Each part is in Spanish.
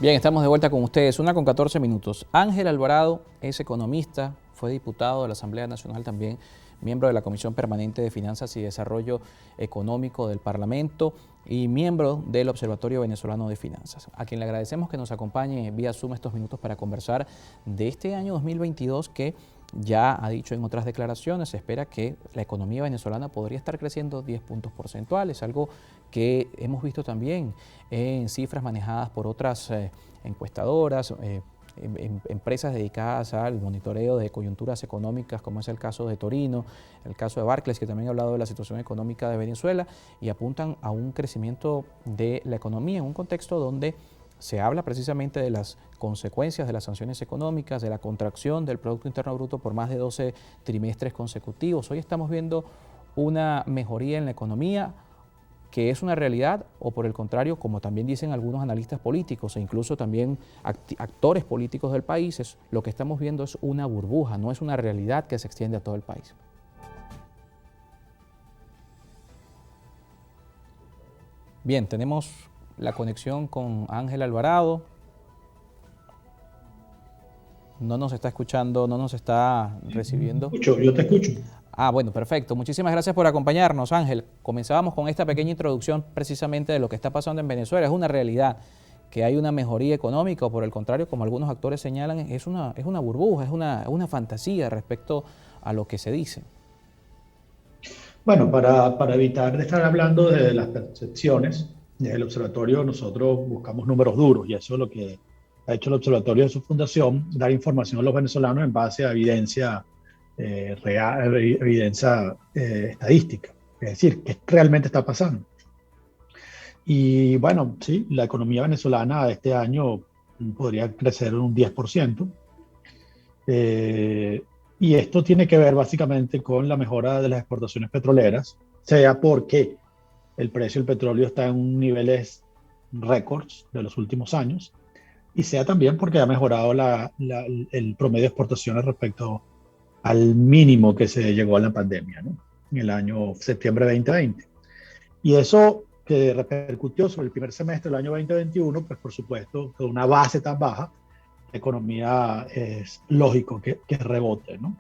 Bien, estamos de vuelta con ustedes, 1:14. Ángel Alvarado es economista, fue diputado de la Asamblea Nacional, también miembro de la Comisión Permanente de Finanzas y Desarrollo Económico del Parlamento y miembro del Observatorio Venezolano de Finanzas, a quien le agradecemos que nos acompañe vía Zoom estos minutos para conversar de este año 2022 que ya ha dicho en otras declaraciones, se espera que la economía venezolana podría estar creciendo 10 puntos porcentuales, algo que hemos visto también en cifras manejadas por otras encuestadoras, empresas dedicadas al monitoreo de coyunturas económicas, como es el caso de Torino, el caso de Barclays, que también ha hablado de la situación económica de Venezuela, y apuntan a un crecimiento de la economía en un contexto donde se habla precisamente de las consecuencias de las sanciones económicas, de la contracción del Producto Interno Bruto por más de 12 trimestres consecutivos. Hoy estamos viendo una mejoría en la economía, que es una realidad, o por el contrario, como también dicen algunos analistas políticos e incluso también actores políticos del país, lo que estamos viendo es una burbuja, no es una realidad que se extiende a todo el país. Bien, tenemos la conexión con Ángel Alvarado. No nos está escuchando, no nos está recibiendo. Yo te escucho. Bueno, perfecto. Muchísimas gracias por acompañarnos, Ángel. Comenzábamos con esta pequeña introducción precisamente de lo que está pasando en Venezuela. Es una realidad que hay una mejoría económica, o por el contrario, como algunos actores señalan, es una burbuja, es una fantasía respecto a lo que se dice. Bueno, para evitar de estar hablando de las percepciones, desde el observatorio nosotros buscamos números duros y eso es lo que ha hecho el observatorio de su fundación, dar información a los venezolanos en base a evidencia real, evidencia estadística, es decir, qué realmente está pasando. Y bueno, sí, la economía venezolana este año podría crecer un 10%. Eh, y esto tiene que ver básicamente con la mejora de las exportaciones petroleras, sea porque el precio del petróleo está en niveles récords de los últimos años, y sea también porque ha mejorado el promedio de exportaciones respecto al mínimo que se llegó a la pandemia, ¿no? En el año septiembre de 2020. Y eso que repercutió sobre el primer semestre del año 2021, pues por supuesto, con una base tan baja, la economía es lógico que rebote, ¿no?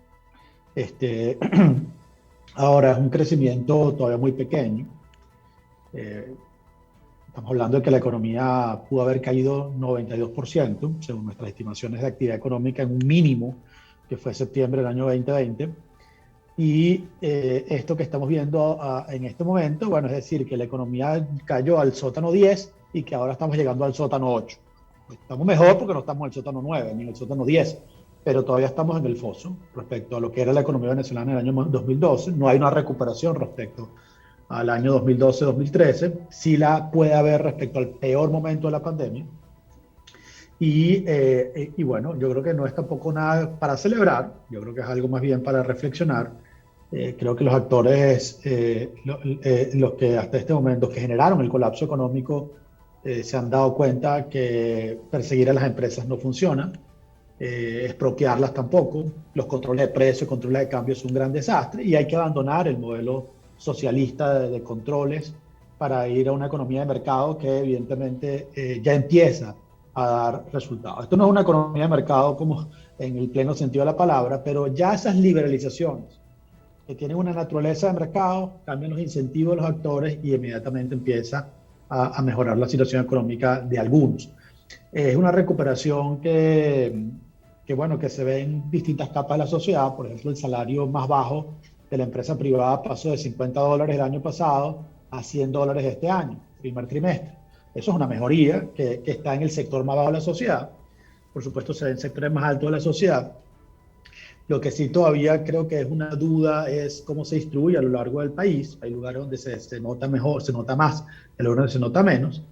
Este, ahora es un crecimiento todavía muy pequeño. Eh, Estamos hablando de que la economía pudo haber caído 92%, según nuestras estimaciones de actividad económica, en un mínimo que fue septiembre del año 2020. Y esto que estamos viendo en este momento, bueno, es decir, que la economía cayó al sótano 10 y que ahora estamos llegando al sótano 8. Estamos mejor porque no estamos en el sótano 9 ni en el sótano 10, pero todavía estamos en el foso respecto a lo que era la economía venezolana en el año 2012. No hay una recuperación respecto al año 2012-2013. Sí la puede haber respecto al peor momento de la pandemia. Y bueno, yo creo que no es tampoco nada para celebrar, yo creo que es algo más bien para reflexionar. Creo que los actores, los que hasta este momento que generaron el colapso económico, se han dado cuenta que perseguir a las empresas no funciona, expropiarlas tampoco, los controles de precios, controles de cambio es un gran desastre y hay que abandonar el modelo socialista de controles para ir a una economía de mercado que evidentemente ya empieza a dar resultados. Esto no es una economía de mercado como en el pleno sentido de la palabra, pero ya esas liberalizaciones que tienen una naturaleza de mercado cambian los incentivos de los actores y inmediatamente empieza a mejorar la situación económica de algunos. Es una recuperación bueno, que se ve en distintas capas de la sociedad. Por ejemplo, el salario más bajo de la empresa privada pasó de $50 el año pasado a $100 este año, primer trimestre. Eso es una mejoría que está en el sector más bajo de la sociedad. Por supuesto, se ve en sectores más altos de la sociedad. Lo que sí todavía creo que es una duda es cómo se distribuye a lo largo del país. Hay lugares donde se nota mejor, se nota más, hay lugares donde se nota menos.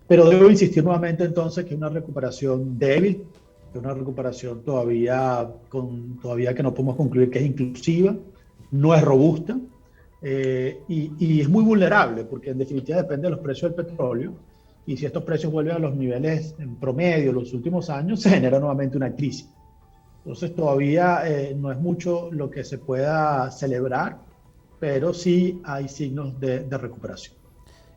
Pero debo insistir nuevamente entonces que es una recuperación débil, que es una recuperación todavía que no podemos concluir que es inclusiva, no es robusta, y es muy vulnerable porque en definitiva depende de los precios del petróleo, y si estos precios vuelven a los niveles en promedio de los últimos años, se genera nuevamente una crisis. Entonces todavía no es mucho lo que se pueda celebrar, pero sí hay signos de recuperación.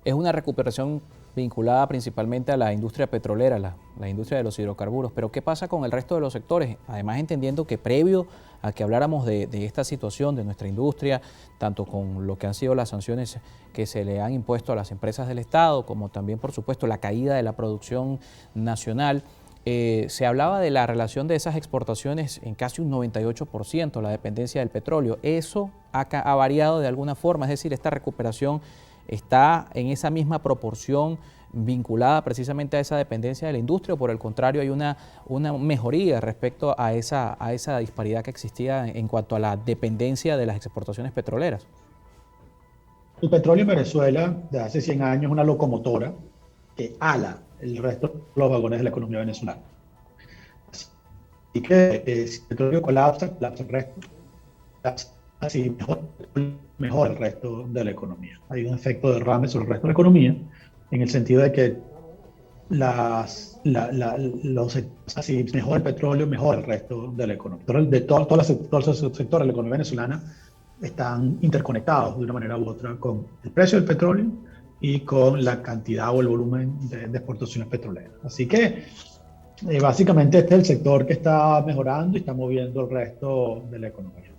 Es una recuperación vinculada principalmente a la industria petrolera, la industria de los hidrocarburos. Pero ¿qué pasa con el resto de los sectores? Además, entendiendo que previo a que habláramos de esta situación de nuestra industria, tanto con lo que han sido las sanciones que se le han impuesto a las empresas del Estado, como también, por supuesto, la caída de la producción nacional, se hablaba de la relación de esas exportaciones en casi un 98%, la dependencia del petróleo. ¿Eso ha variado de alguna forma? Es decir, esta recuperación está en esa misma proporción vinculada precisamente a esa dependencia de la industria, o por el contrario hay una mejoría respecto a esa disparidad que existía en cuanto a la dependencia de las exportaciones petroleras? El petróleo en Venezuela de hace 100 años es una locomotora que ala el resto de los vagones de la economía venezolana. Así que si el petróleo colapsa el resto, así mejor el resto de la economía. Hay un efecto de derrame sobre el resto de la economía, en el sentido de que así mejor el petróleo, mejor el resto de la economía. Todos los sectores de la economía venezolana están interconectados de una manera u otra con el precio del petróleo y con la cantidad o el volumen de exportaciones petroleras. Así que básicamente este es el sector que está mejorando y está moviendo el resto de la economía.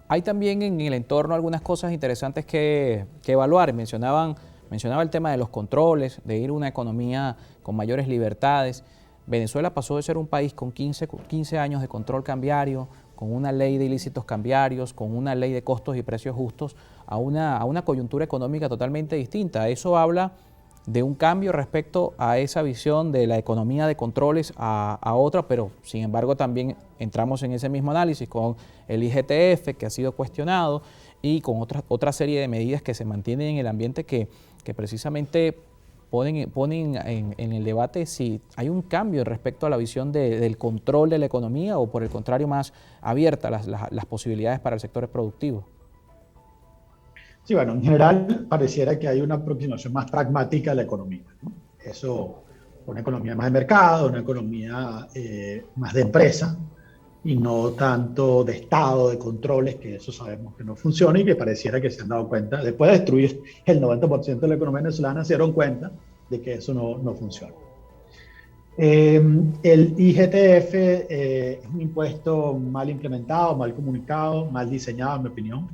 Hay también en el entorno algunas cosas interesantes que evaluar. Mencionaba el tema de los controles, de ir a una economía con mayores libertades. Venezuela pasó de ser un país con 15 años de control cambiario, con una ley de ilícitos cambiarios, con una ley de costos y precios justos, a una coyuntura económica totalmente distinta. Eso habla de un cambio respecto a esa visión de la economía de controles a otra, pero sin embargo también entramos en ese mismo análisis con el IGTF, que ha sido cuestionado, y con otra serie de medidas que se mantienen en el ambiente que precisamente ponen en el debate si hay un cambio respecto a la visión del control de la economía, o por el contrario más abierta las posibilidades para el sector productivo. Sí, bueno, en general pareciera que hay una aproximación más pragmática a la economía, ¿no? Eso, una economía más de mercado, una economía más de empresa, y no tanto de Estado, de controles, que eso sabemos que no funciona y que pareciera que se han dado cuenta, después de destruir el 90% de la economía venezolana, se dieron cuenta de que eso no funciona. El IGTF es un impuesto mal implementado, mal comunicado, mal diseñado, en mi opinión,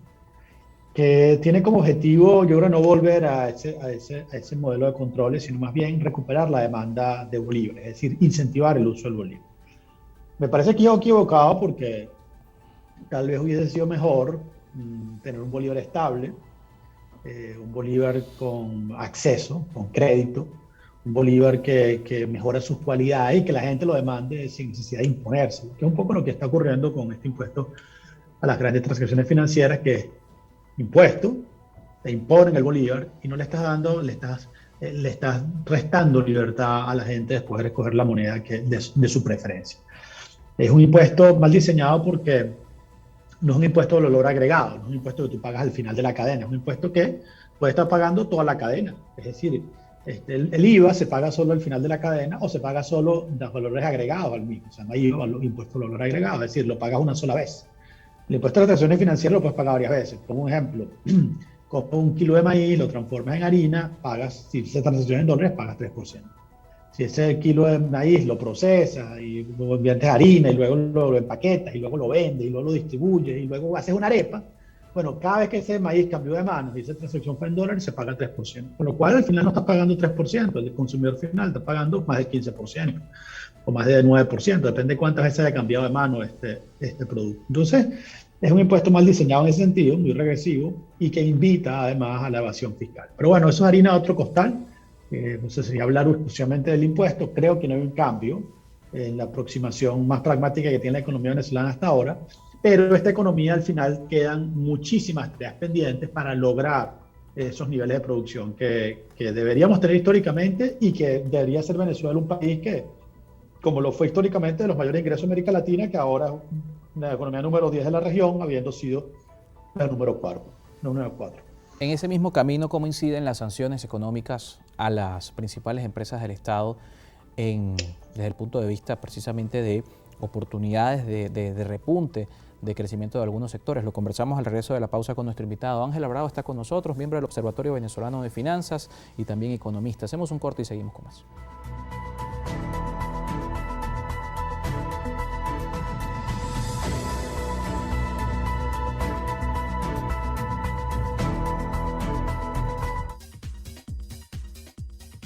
que tiene como objetivo, yo creo, no volver a ese modelo de controles, sino más bien recuperar la demanda de bolívares, es decir, incentivar el uso del bolívar. Me parece que yo he equivocado, porque tal vez hubiese sido mejor tener un bolívar estable, un bolívar con acceso, con crédito, un bolívar que mejora sus cualidades y que la gente lo demande sin necesidad de imponerse, que es un poco lo que está ocurriendo con este impuesto a las grandes transacciones financieras, que es impuesto, te imponen el bolívar y no le estás dando, le estás restando libertad a la gente después de escoger la moneda de su preferencia. Es un impuesto mal diseñado porque no es un impuesto de valor agregado, no es un impuesto que tú pagas al final de la cadena, es un impuesto que puede estar pagando toda la cadena. Es decir, el IVA se paga solo al final de la cadena, o se paga solo los valores agregados al mismo. O sea, no hay IVA, impuesto de valor agregado, es decir, lo pagas una sola vez. El impuesto de transacciones financieras lo puedes pagar varias veces. Como un ejemplo, compras un kilo de maíz, lo transformas en harina, pagas, si se transacciona en dólares, pagas 3%. Si ese kilo de maíz lo procesas y lo inviertes harina y luego lo empaquetas y luego lo vendes y luego lo distribuyes y luego haces una arepa, bueno, cada vez que ese maíz cambió de manos y esa transacción fue en dólares, se paga 3%. Con lo cual al final no estás pagando 3%, el consumidor final está pagando más del 15% o más del 9%, depende de cuántas veces haya cambiado de mano este producto. Entonces, es un impuesto mal diseñado en ese sentido, muy regresivo, y que invita además a la evasión fiscal. Pero bueno, eso es harina de otro costal. No sé si hablar exclusivamente del impuesto. Creo que no hay un cambio en la aproximación más pragmática que tiene la economía venezolana hasta ahora, pero esta economía al final quedan muchísimas tareas pendientes para lograr esos niveles de producción que deberíamos tener históricamente, y que debería ser Venezuela un país que, como lo fue históricamente, de los mayores ingresos de América Latina, que ahora es la economía número 10 de la región, habiendo sido la número 4. En ese mismo camino, ¿cómo inciden las sanciones económicas a las principales empresas del Estado desde el punto de vista precisamente de oportunidades de repunte de crecimiento de algunos sectores. Lo conversamos al regreso de la pausa con nuestro invitado. Ángel Alvarado está con nosotros, miembro del Observatorio Venezolano de Finanzas y también economista. Hacemos un corte y seguimos con más.